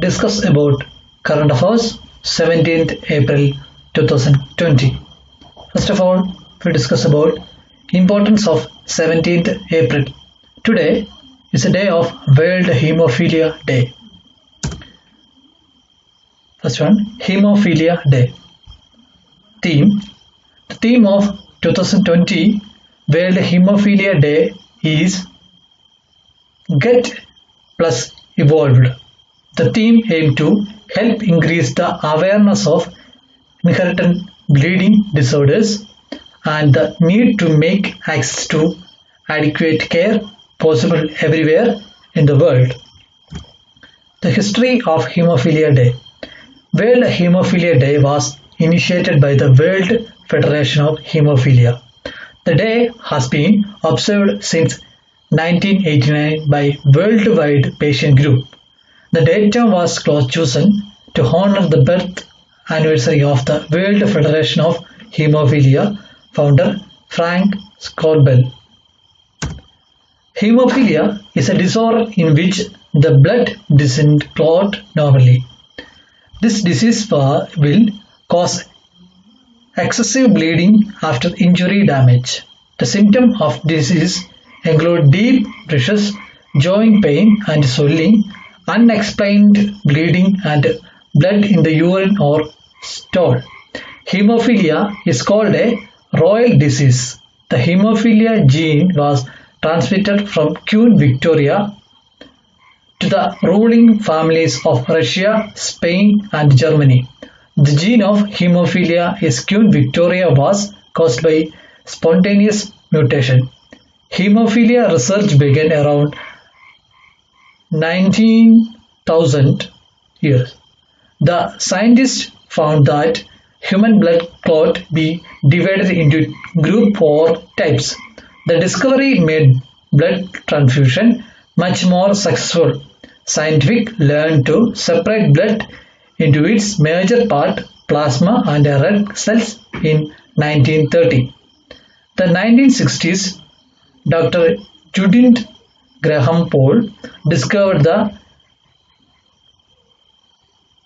discuss about current affairs 17th April 2020. First of all, we'll discuss about importance of 17th April. Today is a day of World Hemophilia Day. First one, Hemophilia Day. Theme. The theme of 2020 World Hemophilia Day is Get plus Evolved. The theme aims to help increase the awareness of inherited bleeding disorders and the need to make access to adequate care possible everywhere in the world. The history of Hemophilia Day. World Hemophilia Day was initiated by the World Federation of Hemophilia. The day has been observed since 1989 by worldwide patient group. The date was chosen to honor the birth anniversary of the World Federation of Hemophilia founder Frank Scorbell. Hemophilia is a disorder in which the blood doesn't clot normally. This disease will cause excessive bleeding after injury damage. The symptoms of disease include deep pressures, joint pain and swelling, unexplained bleeding and blood in the urine or stool. Hemophilia is called a royal disease. The hemophilia gene was transmitted from Queen Victoria to the ruling families of Russia, Spain and Germany. The gene of hemophilia is Queen Victoria was caused by spontaneous mutation. Hemophilia research began around 19,000 years. The scientists found that human blood clot be divided into groups or types. The discovery made blood transfusion much more successful. Scientists learned to separate blood into its major part, plasma and red cells, in 1930. The 1960s, Dr. Judith Graham Poll discovered the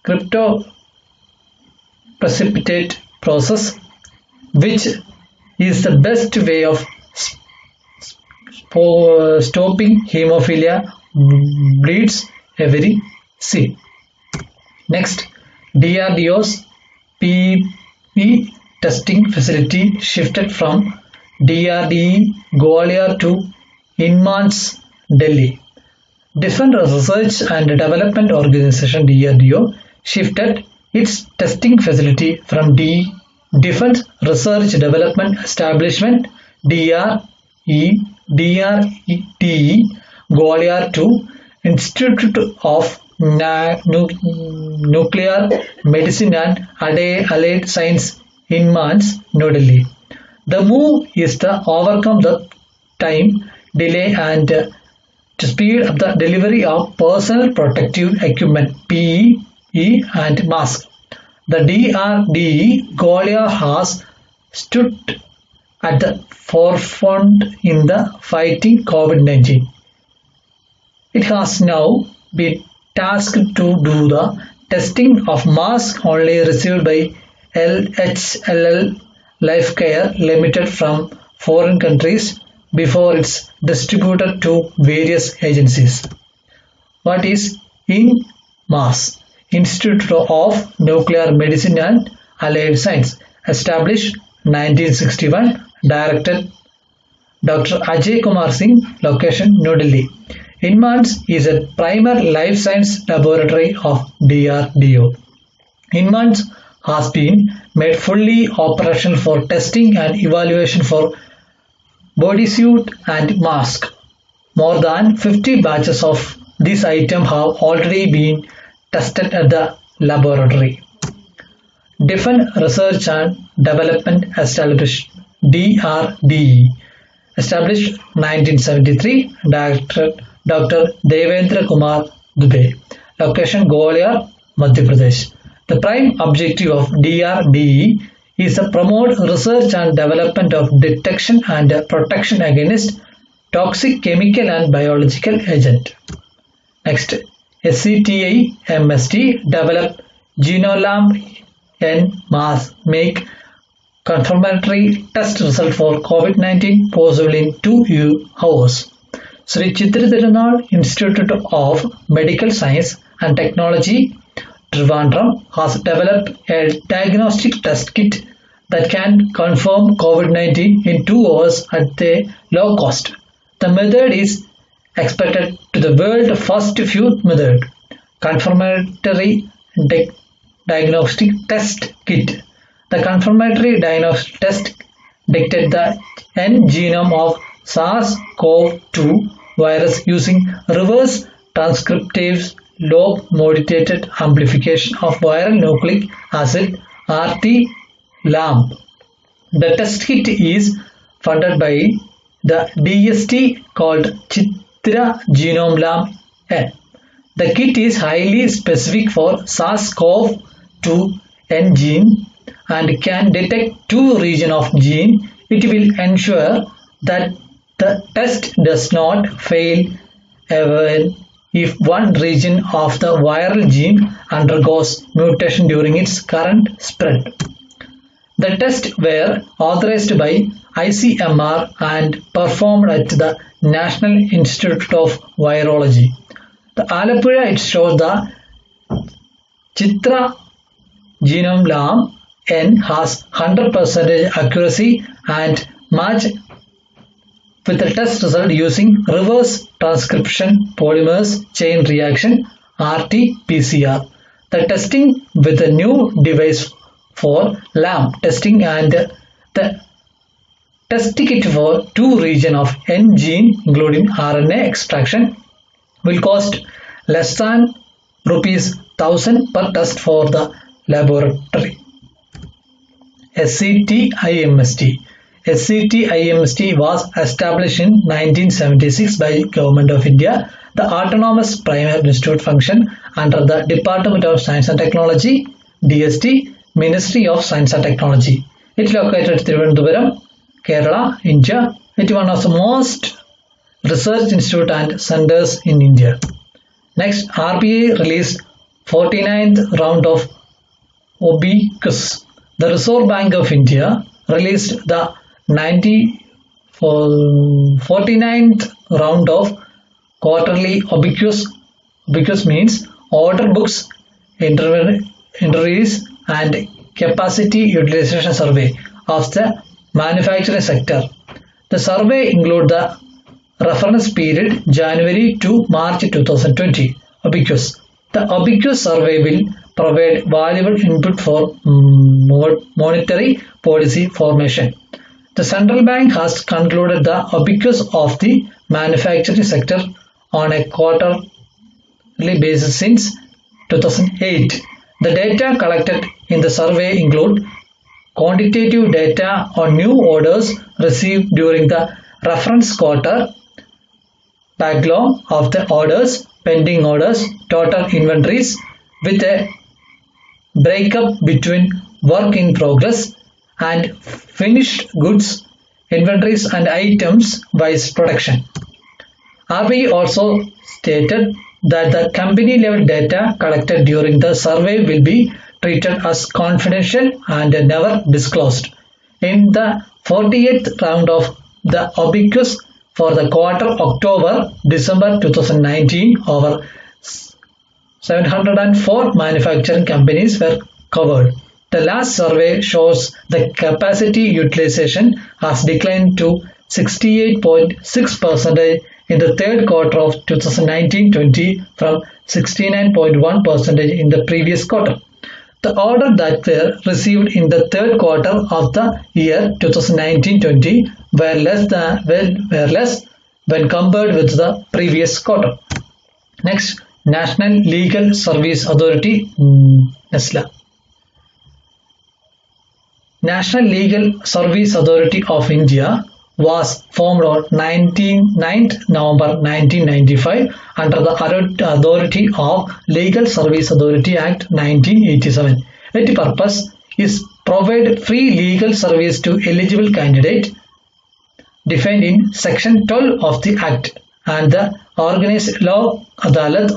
cryptoprecipitate process, which is the best way of stopping hemophilia bleeds every C. Next, DRDO's PEP testing facility shifted from DRDE Gwalior to UPSC, Delhi. Defense Research and Development Organization DRDO shifted its testing facility from Defense Research Development Establishment DRDE Gwalior to Institute of Nuclear Medicine and Allied Science UPSC, New Delhi. The move is to overcome the time delay and to speed up the delivery of personal protective equipment PPE and masks. The DRDE Gwalior has stood at the forefront in the fighting COVID-19. It has now been tasked to do the testing of masks only received by LHLL Lifecare Limited from foreign countries before it's distributed to various agencies. What is UPSC? Institute of Nuclear Medicine and Allied Science, established 1961, Director Dr. Ajay Kumar Singh, location New Delhi. UPSC is a primary life science laboratory of DRDO. UPSC has been made fully operational for testing and evaluation for bodysuit and mask. More than 50 batches of this item have already been tested at the laboratory. Defense Research and Development Establishment DRDE, established 1973, Director Dr. Devendra Kumar Dubey, location Gwalior, Madhya Pradesh. The prime objective of DRDE is to promote research and development of detection and protection against toxic chemical and biological agent. Next, SCTI-MST develop Genolam N mass make confirmatory test result for COVID-19 possible in 2 hours. Sri Chitra Tirunal Institute of Medical Science and Technology Trivandrum has developed a diagnostic test kit that can confirm COVID-19 in 2 hours at a low cost. The method is expected to the world first few method, confirmatory diagnostic test kit. The confirmatory diagnostic test detected the N genome of SARS-CoV-2 virus using reverse transcriptase lobe modulated amplification of viral nucleic acid RT-LAMP. The test kit is funded by the DST called Chitra Genome LAMP N. The kit is highly specific for SARS-CoV-2 N gene and can detect 2 regions of gene. It will ensure that the test does not fail even if one region of the viral gene undergoes mutation during its current spread. The tests were authorized by ICMR and performed at the National Institute of Virology. The Alappuzha it shows the Chitra Genome LAMP N has 100% accuracy and match with the test result using reverse transcription polymers chain reaction RT-PCR. The testing with a new device for LAMP testing and the test kit for 2 regions of N gene including RNA extraction will cost less than ₹1,000 per test for the laboratory. SCTI-MST. SCTI-MST was established in 1976 by Government of India. The Autonomous Primary Institute function under the Department of Science and Technology, DST, Ministry of Science and Technology. It is located at Thiruvananthapuram, Kerala, India. It is one of the most research institutes and centers in India. Next, RBI released 49th round of OBQs. The Reserve Bank of India released the 49th round of quarterly OBQs. OBQs means order books, inventories and capacity utilization survey of the manufacturing sector. The survey includes the reference period January to March 2020 OBQs. The OBQs survey will provide valuable input for monetary policy formation. The central bank has concluded the OBQs of the manufacturing sector on a quarterly basis since 2008. The data collected in the survey include quantitative data on new orders received during the reference quarter, backlog of the orders, pending orders, total inventories with a breakup between work in progress and finished goods, inventories and items wise production. RBI also stated that the company level data collected during the survey will be treated as confidential and never disclosed. In the 48th round of the OBQs for the quarter October-December 2019, over 704 manufacturing companies were covered. The last survey shows the capacity utilization has declined to 68.6% in the third quarter of 2019-20 from 69.1% in the previous quarter. The orders that were received in the third quarter of the year 2019-20 were less when compared with the previous quarter. Next, National Legal Service Authority (NESLA). National Legal Service Authority of India was formed on 9th November 1995 under the authority of Legal Service Authority Act 1987. Its purpose is provide free legal service to eligible candidates defined in Section 12 of the Act and the organized law adalat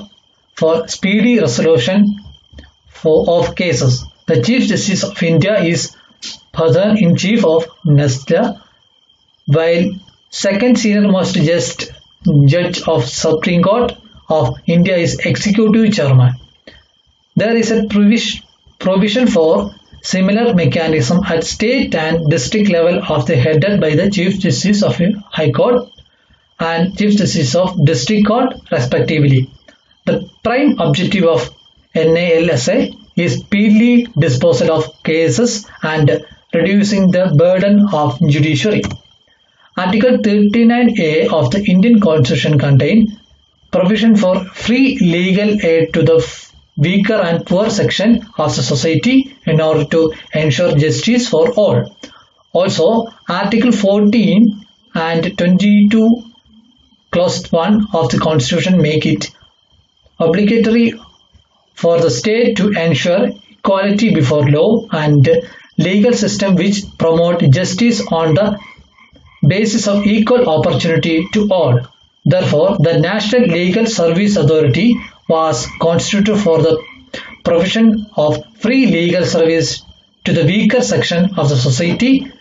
for speedy resolution of cases. The Chief Justice of India is President-in-Chief of NESTA, while second senior most judge of Supreme Court of India is Executive Chairman. There is a provision for similar mechanism at state and district level headed by the Chief Justice of High Court and Chief Justice of District Court respectively. The prime objective of NALSA is speedily disposal of cases and reducing the burden of judiciary. Article 39A of the Indian Constitution contains provision for free legal aid to the weaker and poor section of the society in order to ensure justice for all. Also, Article 14 and 22 Clause 1 of the Constitution make it obligatory for the state to ensure equality before law and legal system which promote justice on the basis of equal opportunity to all. Therefore, the National Legal Service Authority was constituted for the provision of free legal service to the weaker section of the society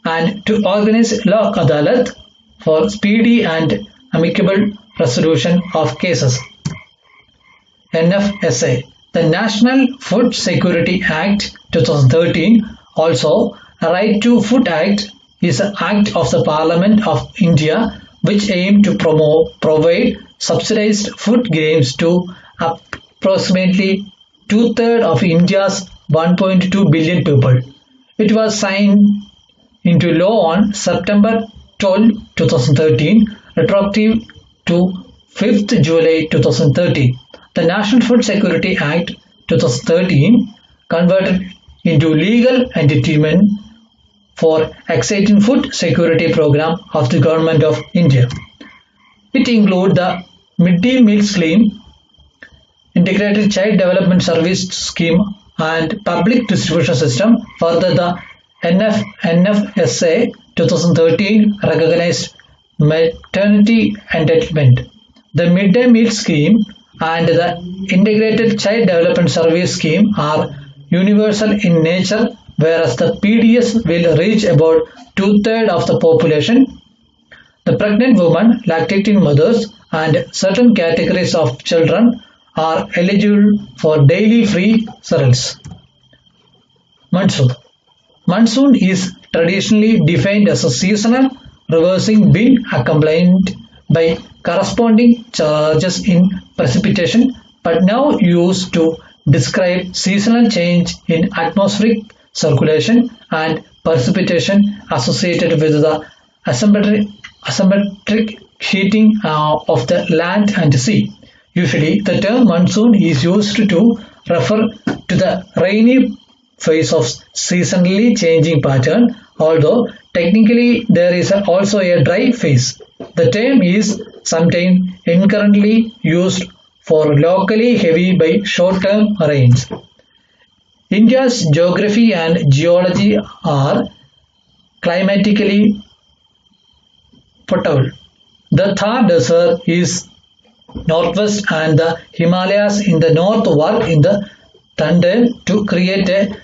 and to organize Lok Adalat for speedy and amicable resolution of cases. NFSA. The National Food Security Act 2013, also Right to Food Act, is an act of the Parliament of India which aims to provide subsidized food grains to approximately two-thirds of India's 1.2 billion people. It was signed into law on September 12, 2013, retroactive to 5th July 2013. The National Food Security Act 2013 converted into legal entitlement for exciting food security program of the Government of India. It includes the Midday Meal Scheme, Integrated Child Development Service Scheme and Public Distribution System. Further, the NFSA 2013 recognized maternity entitlement. The Midday Meal Scheme and the Integrated Child Development Service Scheme are universal in nature, whereas the PDS will reach about two-thirds of the population. The pregnant women, lactating mothers, and certain categories of children are eligible for daily free cereals. Monsoon. Monsoon is traditionally defined as a seasonal reversing wind accompanied by corresponding changes in precipitation, but now used to describe seasonal change in atmospheric circulation and precipitation associated with the asymmetric heating of the land and sea. Usually, the term monsoon is used to refer to the rainy phase of seasonally changing pattern, although technically there is also a dry phase. The term is sometimes incorrectly used for locally heavy by short-term rains. India's geography and geology are climatically potable. The Thar Desert is northwest and the Himalayas in the north work in the tandem to create a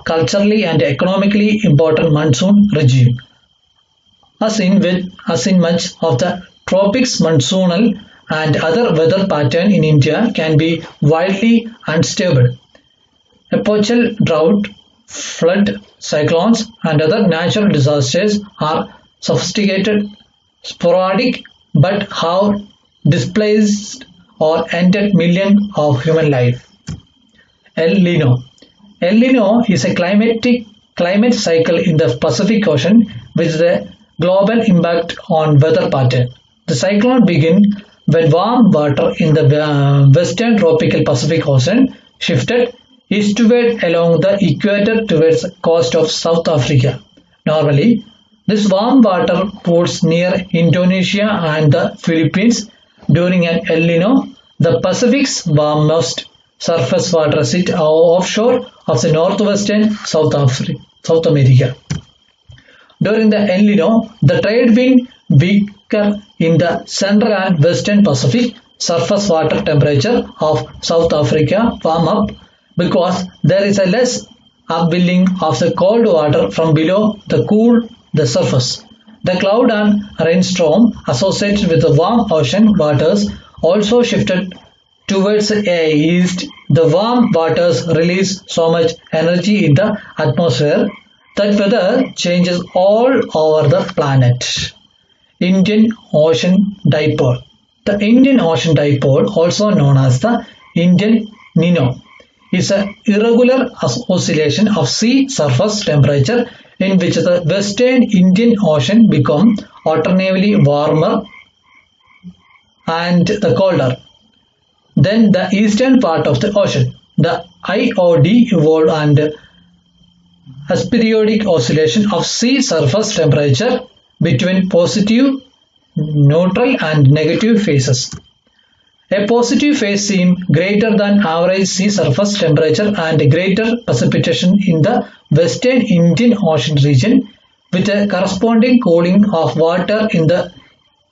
culturally and economically important monsoon regime. As in much of the tropics, monsoonal and other weather pattern in India can be wildly unstable. Epochal drought, flood, cyclones and other natural disasters are sophisticated, sporadic, but have displaced or ended millions of human life. El Nino. El Nino is a climate cycle in the Pacific Ocean with a global impact on weather pattern. The cyclone begins when warm water in the western tropical Pacific Ocean shifted eastward along the equator towards the coast of South Africa. Normally, this warm water pools near Indonesia and the Philippines. During an El Nino, the Pacific's warmest surface water sits offshore of the northwestern South America. During the El Nino, the trade wind weaker in the central and western Pacific, surface water temperature of South Africa warm up because there is a less upwelling of the cold water from below to cool the surface. The cloud and rainstorm associated with the warm ocean waters also shifted towards the east. The warm waters release so much energy in the atmosphere that weather changes all over the planet. Indian Ocean Dipole. The Indian Ocean Dipole, also known as the Indian Nino, is an irregular oscillation of sea surface temperature in which the western Indian Ocean becomes alternately warmer and the colder than the eastern part of the ocean. The IOD evolved and as periodic oscillation of sea surface temperature between positive, neutral and negative phases. A positive phase seems greater than average sea surface temperature and greater precipitation in the western Indian Ocean region, with a corresponding cooling of water in the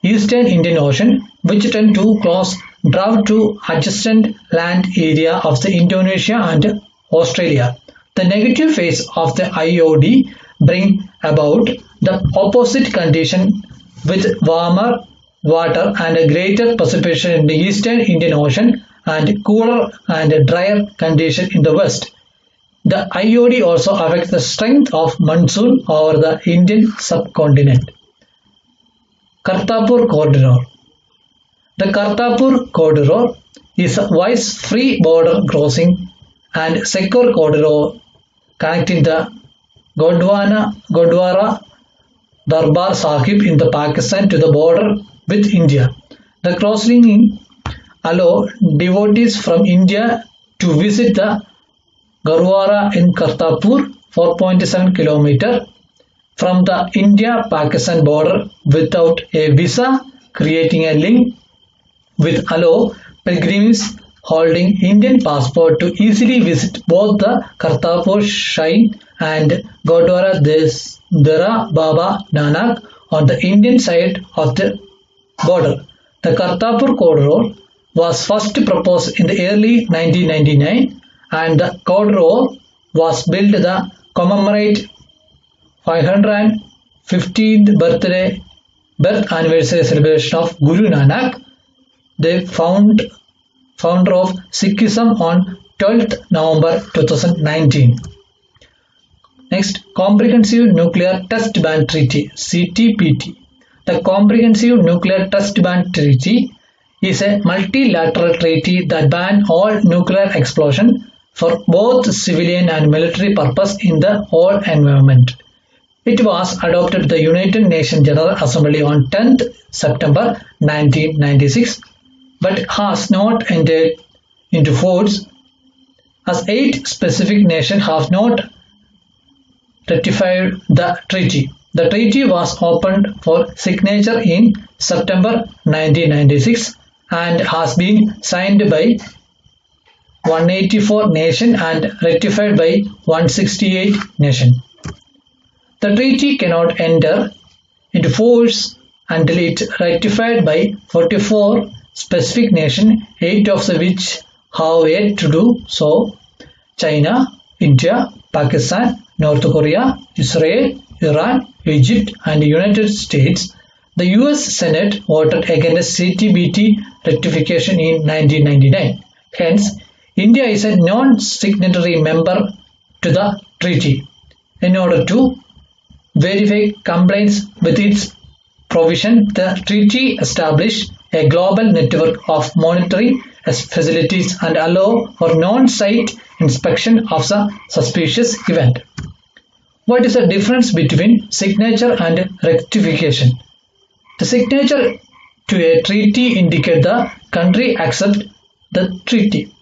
eastern Indian Ocean, which tend to cause drought to adjacent land area of the Indonesia and Australia. The negative phase of the IOD bring about the opposite condition with warmer water and a greater precipitation in the eastern Indian Ocean and cooler and drier condition in the west. The IOD also affects the strength of monsoon over the Indian subcontinent. Kartarpur Corridor. The Kartarpur Corridor is a wide free border crossing and secure corridor connecting the Gurdwara Darbar Sahib in the Pakistan to the border with India. The crossing allows devotees from India to visit the Gurdwara in Kartarpur, 4.7 km from the India-Pakistan border without a visa, creating a link with allow pilgrims holding Indian passport to easily visit both the Kartarpur Shrine and Gurdwara Dera Baba Nanak on the Indian side of the border. The Kartarpur Corridor was first proposed in the early 1999 and the corridor was built to commemorate 515th birth anniversary celebration of Guru Nanak, the founder of Sikhism, on 12th November 2019. Next, Comprehensive Nuclear Test Ban Treaty (CTBT). The Comprehensive Nuclear Test Ban Treaty is a multilateral treaty that bans all nuclear explosion for both civilian and military purpose in the whole environment. It was adopted by the United Nations General Assembly on 10th September 1996 but has not entered into force as 8 specific nations have not ratified the treaty. The treaty was opened for signature in September 1996 and has been signed by 184 nations and ratified by 168 nations. The treaty cannot enter into force until it is ratified by 44 specific nations, 8 of which have yet to do so: China, India, Pakistan, North Korea, Israel, Iran, Egypt, and the United States. The US Senate voted against CTBT ratification in 1999. Hence, India is a non-signatory member to the treaty. In order to verify compliance with its provision, the treaty established a global network of monitoring facilities and allow for non-site inspection of the suspicious event. What is the difference between signature and ratification? The signature to a treaty indicates the country accepts the treaty.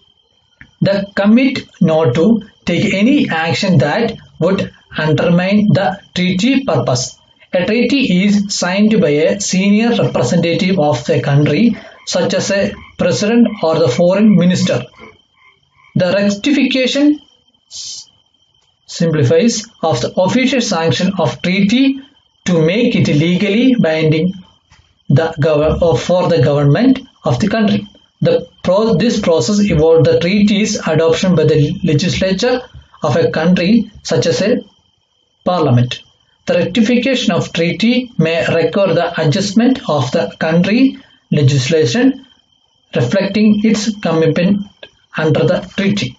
They commit not to take any action that would undermine the treaty purpose. A treaty is signed by a senior representative of a country, such as a president or the foreign minister. The ratification simplifies of the official sanction of treaty to make it legally binding for the government of the country. This process involved the treaties adoption by the legislature of a country such as a parliament. The ratification of treaty may require the adjustment of the country legislation reflecting its commitment under the treaty.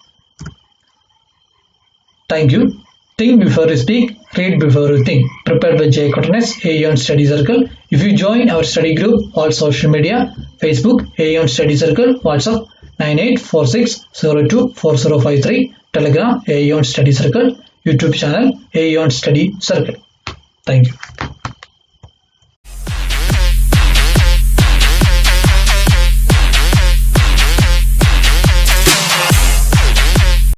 Thank you. Think before you speak, read before you think. Prepared by J. Cottones, AEON'S Study Circle. If you join our study group, all social media, Facebook, AEON'S Study Circle, WhatsApp 9846024053, Telegram, AEON'S Study Circle, YouTube channel, AEON'S Study Circle. Thank you.